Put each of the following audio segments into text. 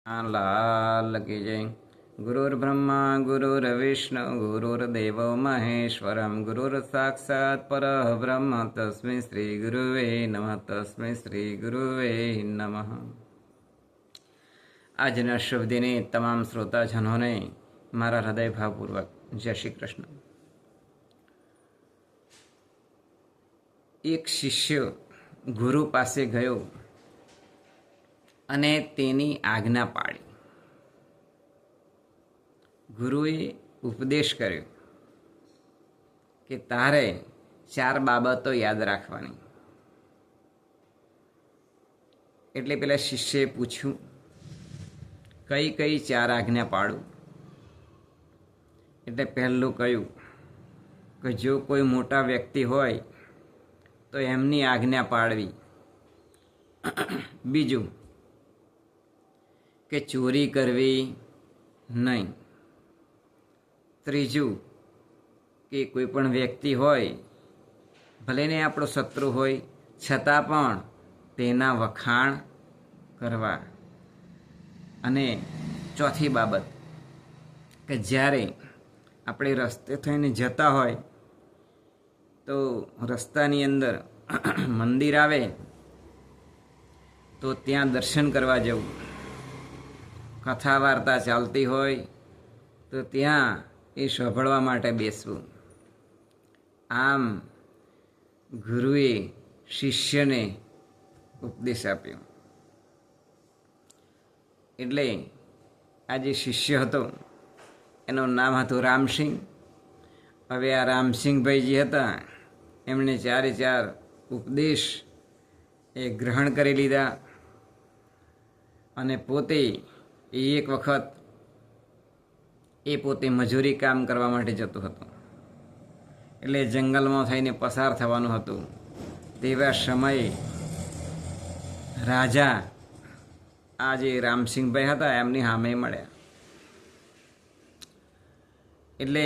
लाल की जय। गुरुर्ब्रह्मा गुरुर्विष्णु गुरुर्देवो महेश्वरं गुरुर्साक्षात् परब्रह्म तस्मै श्री गुरुवे नमः तस्मै श्री गुरुवे नमः। આજના શુભ દિને તમામ શ્રોતાજનોને મારા હૃદયભાવપૂર્વક જય શ્રી કૃષ્ણ। એક શિષ્ય ગુરુ પાસે ગયો અને તેની આજ્ઞા પાડી। ગુરુએ ઉપદેશ કર્યો કે તારે 4 બાબતો યાદ રાખવાની। એટલે પેલા શિષ્યએ પૂછ્યું, કઈ કઈ 4 આજ્ઞા પાડું? એટલે પહેલું કહ્યું કે જો કોઈ મોટા વ્યક્તિ હોય તો એમની આજ્ઞા પાડવી। બીજું કે ચોરી કરવી નહીં। ત્રીજું કે કોઈ પણ વ્યક્તિ હોય, ભલે ને આપણો શત્રુ હોય છતાં પણ તેના વખાણ કરવા। અને ચોથી બાબત કે જ્યારે આપણે રસ્તે થઈને જતા હોય તો રસ્તાની અંદર મંદિર આવે તો ત્યાં દર્શન કરવા જવું। કથા વાર્તા ચાલતી હોય તો ત્યાં એ સાંભળવા માટે બેસવું। આમ ગુરુએ શિષ્યને ઉપદેશ આપ્યો। એટલે આ જે શિષ્ય હતો એનું નામ હતું રામસિંહ। હવે આ રામસિંહભાઈ જે હતા એમણે 4 ઉપદેશ એ ગ્રહણ કરી લીધા અને પોતે એક વખત પોતે મજૂરી કામ કરવા માટે જતો હતો। એટલે જંગલમાં થઈને પસાર થવાનું હતું। તેવા સમયે રાજા આ જે રામસિંહભાઈ હતા એમની સામે મળ્યા। એટલે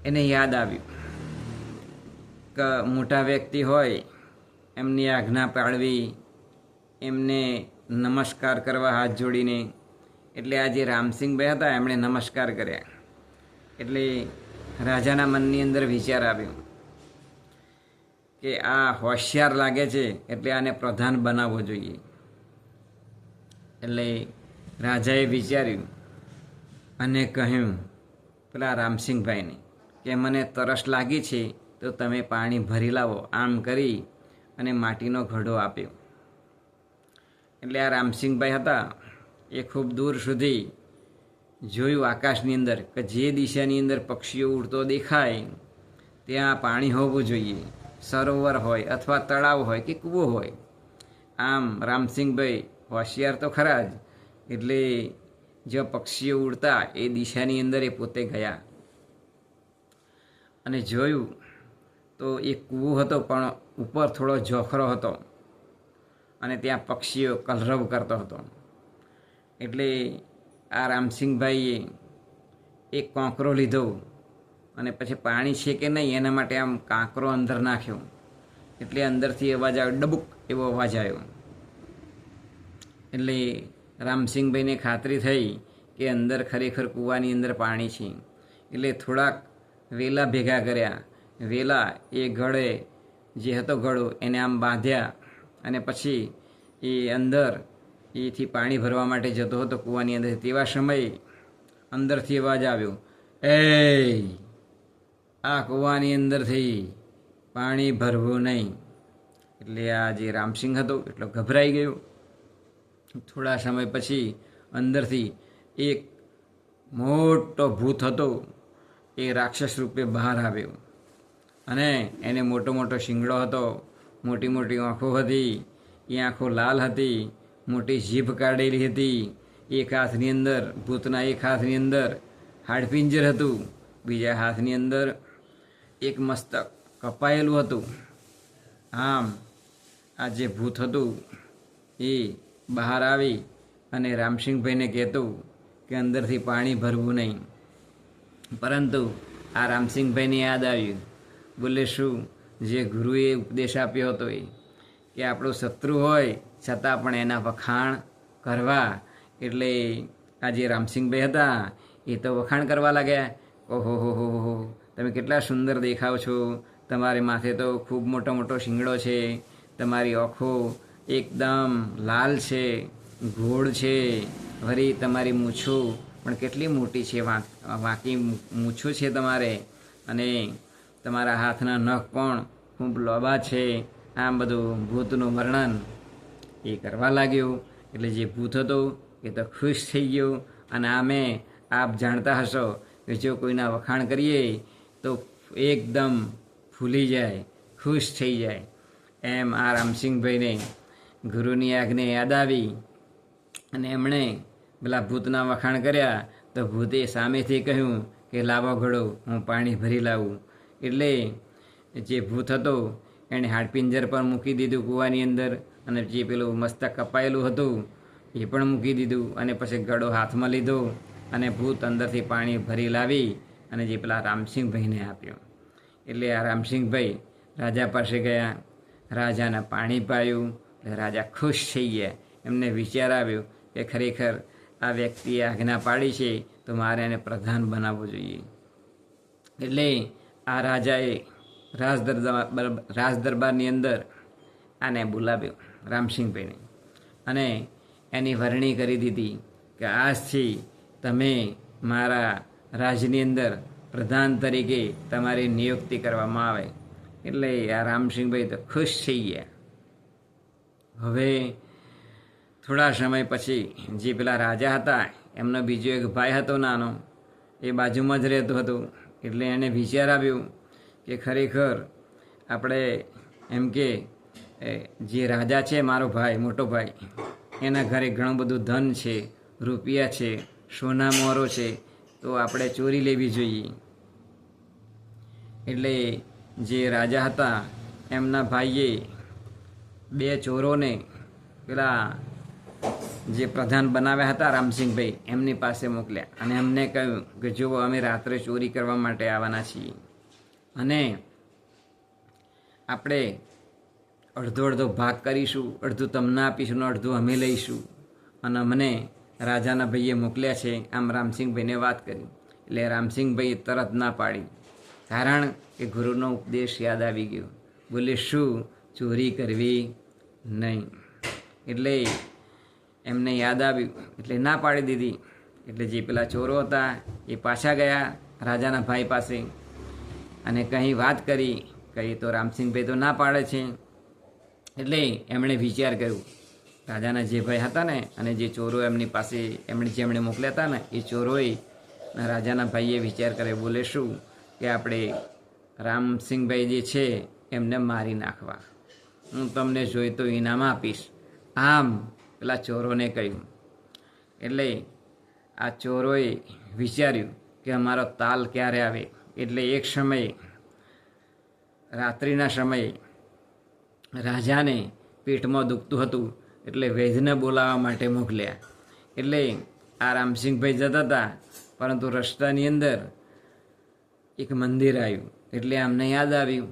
એને યાદ આવ્યું કે મોટા વ્યક્તિ હોય એમની આજ્ઞા પાળવી, એમને નમસ્કાર કરવા હાથ જોડીને। એટલે આ જે રામસિંહભાઈ હતા એમણે નમસ્કાર કર્યા। એટલે રાજાના મનની અંદર વિચાર આવ્યો કે આ હોશિયાર લાગે છે, એટલે આને પ્રધાન બનાવવો જોઈએ। એટલે રાજાએ વિચાર્યું અને કહ્યું પેલા રામસિંહભાઈને કે મને તરસ લાગી છે તો તમે પાણી ભરી લાવો। આમ કરી અને માટીનો ઘડો આપ્યો। એટલે આ રામસિંહભાઈ હતા એ ખૂબ દૂર સુધી જોયું આકાશની અંદર કે જે દિશાની અંદર પક્ષીઓ ઉડતો દેખાય ત્યાં પાણી હોવું જોઈએ, સરોવર હોય અથવા તળાવ હોય કે કૂવો હોય। આમ રામસિંહભાઈ હોશિયાર તો ખરા જ, એટલે જે પક્ષીઓ ઉડતા એ દિશાની અંદર એ પોતે ગયા અને જોયું તો એક કૂવો હતો પણ ઉપર થોડો ઝોખરો હતો અને ત્યાં પક્ષીઓ કલરવ કરતો હતો। એટલે આ રામસિંહભાઈએ એક કાંકરો લીધો અને પછી પાણી છે કે નહીં એના માટે આમ કાંકરો અંદર નાખ્યો। એટલે અંદરથી અવાજ આવ્યો, ડબુક એવો અવાજ આવ્યો। એટલે રામસિંહભાઈને ખાતરી થઈ કે અંદર ખરેખર કૂવાની અંદર પાણી છે। એટલે થોડાક વેલા ભેગા કર્યા। વેલા એ ગળે જે હતો ગળો એને આમ બાંધ્યા અને પછી એ અંદર એથી પાણી ભરવા માટે જતો હતો કૂવાની અંદર। તેવા સમયે અંદરથી અવાજ આવ્યો, એ આ કૂવાની અંદરથી પાણી ભરવું નહીં। એટલે આ જે રામસિંહ હતો એટલો ગભરાઈ ગયો। થોડા સમય પછી અંદરથી એક મોટો ભૂત હતો એ રાક્ષસ રૂપે બહાર આવ્યો અને એને મોટો મોટો શિંગડો હતો, મોટી મોટી આંખો હતી, એ આંખો લાલ હતી, મોટી જીભ કાઢેલી હતી। એક હાથની અંદર ભૂતના એક હાથની અંદર હાડપિંજર હતું, બીજા હાથની અંદર એક મસ્તક કપાયેલું હતું। આમ આ જે ભૂત હતું એ બહાર આવી અને રામસિંહભાઈને કહેતું કે અંદરથી પાણી ભરવું નહીં। પરંતુ આ રામસિંહભાઈને યાદ આવ્યું, બોલે શું જે ગુરુએ ઉપદેશ આપ્યો હતો એ કે આપણો શત્રુ હોય છતાં પણ એના વખાણ કરવા, એટલે આ જે રામસિંગભાઈ હતા એ તો વખાણ કરવા લાગ્યા, ઓહો હો, તમે કેટલા સુંદર દેખાવ છો, તમારી માથે તો ખૂબ મોટો મોટો શિંગડો છે, તમારી આંખો એકદમ લાલ છે, ગોળ છે, વળી તમારી મૂછો પણ કેટલી મોટી છે, વાંકી મૂછો છે તમારે, અને તમારા હાથના નખ પણ ખૂબ લોબા છે. આમ બધું ભૂતનું વર્ણન એ કરવા લાગ્યું. એટલે જે ભૂત હતો એ તો ખુશ થઈ ગયો. અને આમે આપ જાણતા હશો કે જો કોઈના વખાણ કરીએ તો એકદમ ફૂલી જાય, ખુશ થઈ જાય. એમ આ રામસિંગભાઈને ગુરુની આજ્ઞા યાદ આવી અને એમણે પેલા ભૂતના વખાણ કર્યા. તો ભૂતે સામેથી કહ્યું કે લાવો ઘડો, હું પાણી ભરી લાવું. એટલે જે ભૂત હતો એણે હાડપિંજર પર મૂકી દીધું કૂવાની અંદર, અને જે પેલું મસ્તક કપાયેલું હતું એ પણ મૂકી દીધું, અને પછી ઘડો હાથમાં લીધો અને ભૂત અંદરથી પાણી ભરી લાવી અને જે પેલા રામસિંગભાઈને આપ્યો. એટલે આ રામસિંગભાઈ રાજા પાસે ગયા, રાજાને પાણી પાયું. એટલે રાજા ખુશ થઈ ગયા. એમને વિચાર આવ્યો કે ખરેખર આ વ્યક્તિએ આજ્ઞા પાડી છે તો મારે એને પ્રધાન બનાવવો જોઈએ. એટલે આ રાજાએ રાજ દરબારની અંદર આને બોલાવ્યો રામસિંગભાઈને, અને એની વરણી કરી દીધી કે આજથી તમે મારા રાજની અંદર પ્રધાન તરીકે તમારી નિયુક્તિ કરવામાં આવે. એટલે આ રામસિંગભાઈ તો ખુશ થઈ ગયા. હવે થોડા સમય પછી જે પેલા રાજા હતા એમનો બીજો એક ભાઈ હતો નાનો, એ બાજુમાં જ રહેતો હતો. એટલે એને વિચાર આવ્યો કે ખરેખર આપણે એમ કે જે રાજા છે મારો ભાઈ, મોટો ભાઈ, એના ઘરે ઘણું બધું ધન છે, રૂપિયા છે, સોના મોરો છે, તો આપણે ચોરી લેવી જોઈએ. એટલે જે રાજા હતા એમના ભાઈએ બે ચોરોને પેલા જે પ્રધાન બનાવ્યા હતા રામસિંગભાઈ એમની પાસે મોકલ્યા, અને એમને કહ્યું કે જુઓ, અમે રાત્રે ચોરી કરવા માટે આવવાના છીએ, અને આપણે અડધો અડધો ભાગ કરીશું, અડધું તમને આપીશું ને અડધું અમે લઈશું, અને અમને રાજાના ભાઈએ મોકલ્યા છે. આમ રામસિંગભાઈને વાત કરી. એટલે રામસિંગભાઈએ તરત ના પાડી, કારણ કે ગુરુનો ઉપદેશ યાદ આવી ગયો. બોલે શું? ચોરી કરવી નહીં. એટલે એમને યાદ આવ્યું એટલે ના પાડી દીધી. એટલે જે પેલા ચોરો હતા એ પાછા ગયા રાજાના ભાઈ પાસે અને કંઈ વાત કરી, કંઈ તો રામસિંગભાઈ તો ના પાડે છે. એટલે એમણે વિચાર કર્યું, રાજાના જે ભાઈ હતા ને અને જે ચોરો એમની પાસે જેમણે મોકલ્યા હતા ને એ ચોરોએ રાજાના ભાઈએ વિચાર કરે, બોલે શું કે આપણે રામસિંગભાઈ જે છે એમને મારી નાખવા, હું તમને જોઈ તો ઇનામ આપીશ. આમ પેલા ચોરોને કહ્યું. એટલે આ ચોરોએ વિચાર્યું કે અમારો તાલ ક્યારે આવે. એટલે એક સમયે રાત્રિના સમયે રાજાને પેટમાં દુખતું હતું, એટલે વૈદ્યને બોલાવવા માટે મોકલ્યા. એટલે આ રામસિંગભાઈ જતા હતા, પરંતુ રસ્તાની અંદર એક મંદિર આવ્યું. એટલે અમને યાદ આવ્યું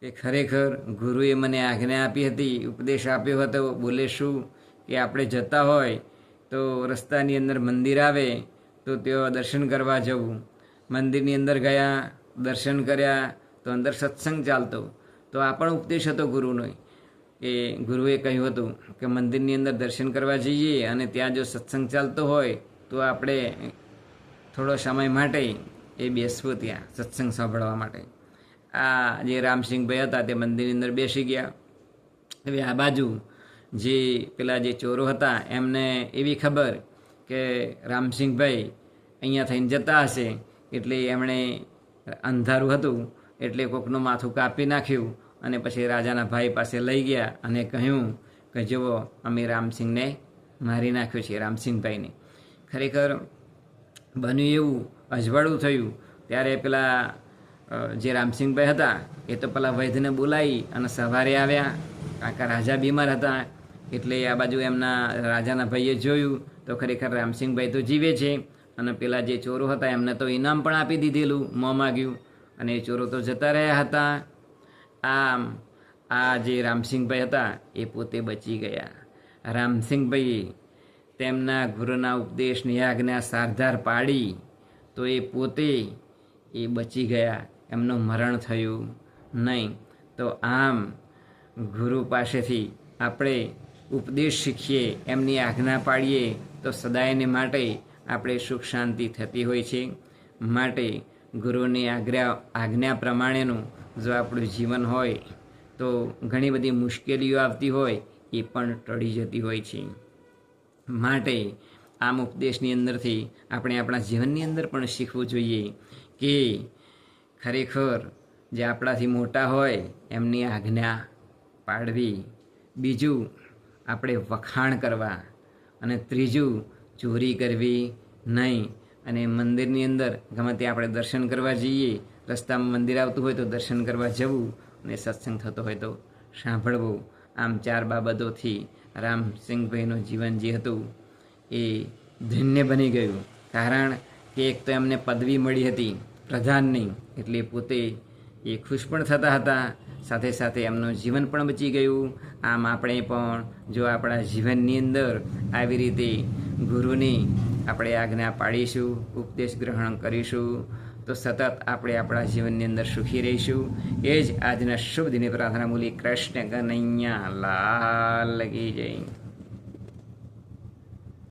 કે ખરેખર ગુરુએ મને આજ્ઞા આપી હતી, ઉપદેશ આપ્યો હતો. બોલે શું કે આપણે જતા હોય તો રસ્તાની અંદર મંદિર આવે તો તેઓ દર્શન કરવા જવું. મંદિરની અંદર ગયા, દર્શન કર્યા તો અંદર સત્સંગ ચાલતો. તો આ પણ ઉપદેશ હતો ગુરુનો, કે ગુરુએ કહ્યું હતું કે મંદિરની અંદર દર્શન કરવા જઈએ અને ત્યાં જો સત્સંગ ચાલતો હોય તો આપણે થોડો સમય માટે એ બેસવું ત્યાં સત્સંગ સાંભળવા માટે. આ જે રામસિંગભાઈ હતા તે મંદિરની અંદર બેસી ગયા. હવે આ બાજુ જે પેલા જે ચોરો હતા એમને એવી ખબર કે રામસિંગભાઈ અહીંયા થઈને જતા હશે, એટલે એમણે અંધારું હતું એટલે કોકનું માથું કાપી નાખ્યું અને પછી રાજાના ભાઈ પાસે લઈ ગયા અને કહ્યું કે જુઓ, અમે રામસિંગને મારી નાખ્યો છે, રામસિંગભાઈને. ખરેખર બન્યું એવું અજવાળું થયું. ત્યારે પેલા જે રામસિંગભાઈ હતા એ તો પેલા વૈદ્યને બોલાવી અને સવારે આવ્યા, કારણ કે રાજા બીમાર હતા. એટલે આ બાજુ એમના રાજાના ભાઈએ જોયું તો ખરેખર રામસિંગભાઈ તો જીવે છે, અને પેલા જે ચોરો હતા એમને તો ઇનામ પણ આપી દીધેલું, મોં માગ્યું, અને એ ચોરો તો જતા રહ્યા હતા. આમ આ જે રામસિંગભાઈ હતા એ પોતે બચી ગયા. રામસિંગભાઈ તેમના ગુરુના ઉપદેશની આજ્ઞા સારધાર પાડી તો એ પોતે એ બચી ગયા, એમનું મરણ થયું નહીં. તો આમ ગુરુ પાસેથી આપણે ઉપદેશ શીખીએ, એમની આજ્ઞા પાડીએ તો સદાયને માટે આપણે સુખ શાંતિ થતી હોય છે. માટે ગુરુની આજ્ઞા પ્રમાણેનું જો આપણું જીવન હોય તો ઘણી બધી મુશ્કેલીઓ આવતી હોય એ પણ ટળી જતી હોય છે. માટે આમ ઉપદેશની અંદરથી આપણે આપણા જીવનની અંદર પણ શીખવું જોઈએ કે ખરેખર જે આપણાથી મોટા હોય એમની આજ્ઞા પાડવી, બીજું આપણે વખાણ કરવા, અને ત્રીજું ચોરી કરવી નહીં. અને મંદિરની અંદર ગમે ત્યાં આપણે દર્શન કરવા જઈએ, રસ્તામાં મંદિર આવતું હોય તો દર્શન કરવા જવું, અને સત્સંગ થતો હોય તો સાંભળવું. આમ 4 બાબતોથી રામસિંગભાઈનું જીવન જે હતું એ ધન્ય બની ગયું. કારણ કે એક તો એમને પદવી મળી હતી પ્રધાનની, એટલે પોતે એ ખુશ પણ થતા હતા, સાથે સાથે એમનું જીવન પણ બચી ગયું. આમ આપણે પણ જો આપણા જીવનની અંદર આવી રીતે ગુરુની આપણે આજ્ઞા પાડીશું, ઉપદેશ ગ્રહણ કરીશું તો સતત આપણે આપણા જીવનની અંદર સુખી રહીશું. એ જ આજના શુભ દિને પ્રાર્થના મૂલી. કૃષ્ણ કનૈયા લાલ કી જય.